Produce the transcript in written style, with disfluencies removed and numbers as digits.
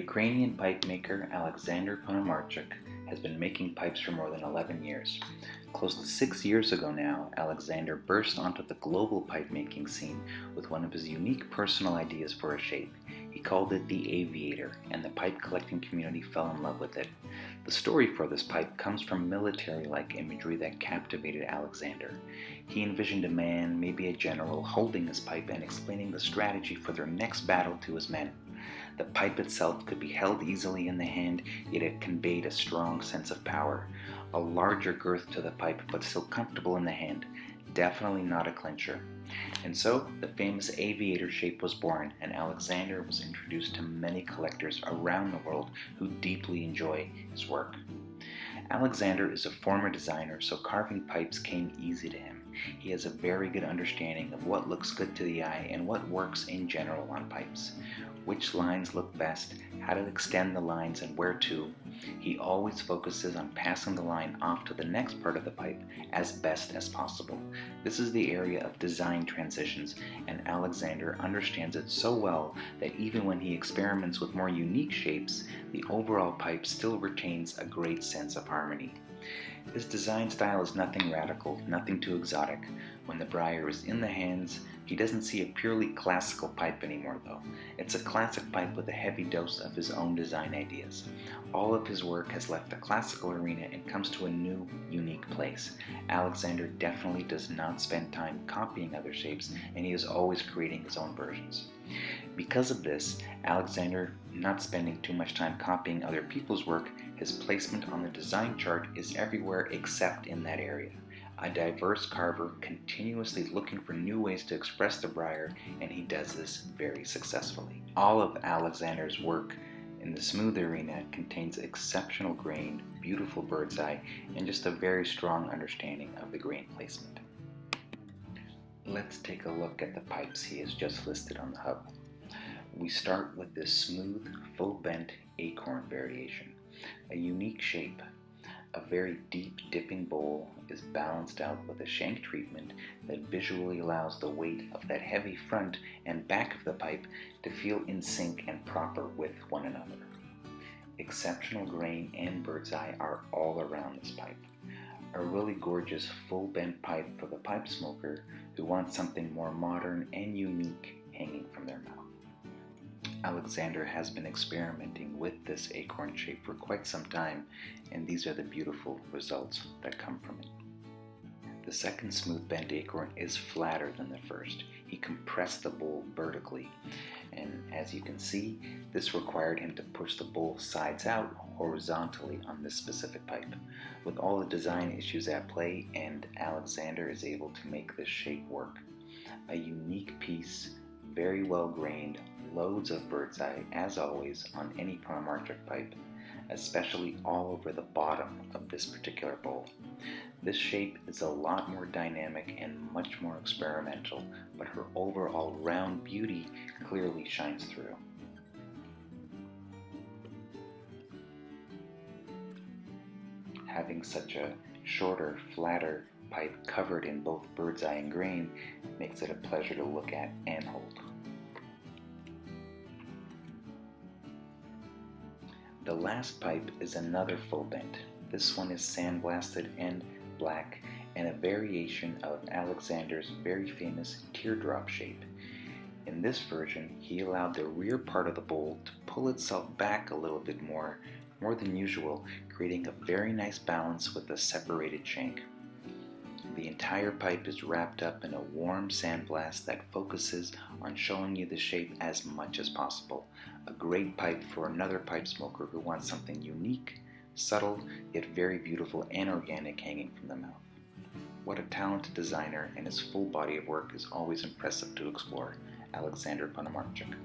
Ukrainian pipe maker Alexander Ponomarchuk has been making pipes for more than 11 years. Close to 6 years ago now, Alexander burst onto the global pipe making scene with one of his unique personal ideas for a shape. He called it the Aviator, and the pipe collecting community fell in love with it. The story for this pipe comes from military-like imagery that captivated Alexander. He envisioned a man, maybe a general, holding his pipe and explaining the strategy for their next battle to his men. The pipe itself could be held easily in the hand, yet it conveyed a strong sense of power. A larger girth to the pipe, but still comfortable in the hand. Definitely not a clincher. And so, the famous aviator shape was born, and Alexander was introduced to many collectors around the world who deeply enjoy his work. Alexander is a former designer, so carving pipes came easy to him. He has a very good understanding of what looks good to the eye and what works in general on pipes. Which lines look best, how to extend the lines and where to. He always focuses on passing the line off to the next part of the pipe as best as possible. This is the area of design transitions, and Alexander understands it so well that even when he experiments with more unique shapes, the overall pipe still retains a great sense of harmony. His design style is nothing radical, nothing too exotic. When the briar is in the hands, he doesn't see a purely classical pipe anymore though. It's a classic pipe with a heavy dose of his own design ideas. All of his work has left the classical arena and comes to a new, unique place. Alexander definitely does not spend time copying other shapes, and he is always creating his own versions. Because of this, Alexander not spending too much time copying other people's work, his placement on the design chart is everywhere except in that area. A diverse carver continuously looking for new ways to express the briar, and he does this very successfully. All of Alexander's work in the smooth arena contains exceptional grain, beautiful bird's eye, and just a very strong understanding of the grain placement. Let's take a look at the pipes he has just listed on the hub. We start with this smooth, full bent acorn variation, a unique shape. A very deep dipping bowl is balanced out with a shank treatment that visually allows the weight of that heavy front and back of the pipe to feel in sync and proper with one another. Exceptional grain and bird's eye are all around this pipe. A really gorgeous full bent pipe for the pipe smoker who wants something more modern and unique hanging from their mouth. Alexander has been experimenting with this acorn shape for quite some time, and these are the beautiful results that come from it. The second smooth bent acorn is flatter than the first. He compressed the bowl vertically, and as you can see, this required him to push the bowl sides out horizontally on this specific pipe. With all the design issues at play, and Alexander is able to make this shape work. A unique piece, very well grained, loads of bird's eye, as always, on any Ponomarchuk pipe, especially all over the bottom of this particular bowl. This shape is a lot more dynamic and much more experimental, but her overall round beauty clearly shines through. Having such a shorter, flatter pipe covered in both bird's eye and grain makes it a pleasure to look at and hold. The last pipe is another full bent. This one is sandblasted and black, and a variation of Alexander's very famous teardrop shape. In this version, he allowed the rear part of the bowl to pull itself back a little bit more than usual, creating a very nice balance with the separated shank. The entire pipe is wrapped up in a warm sandblast that focuses on showing you the shape as much as possible. A great pipe for another pipe smoker who wants something unique, subtle, yet very beautiful and organic hanging from the mouth. What a talented designer, and his full body of work is always impressive to explore. Alexander Ponomarchuk.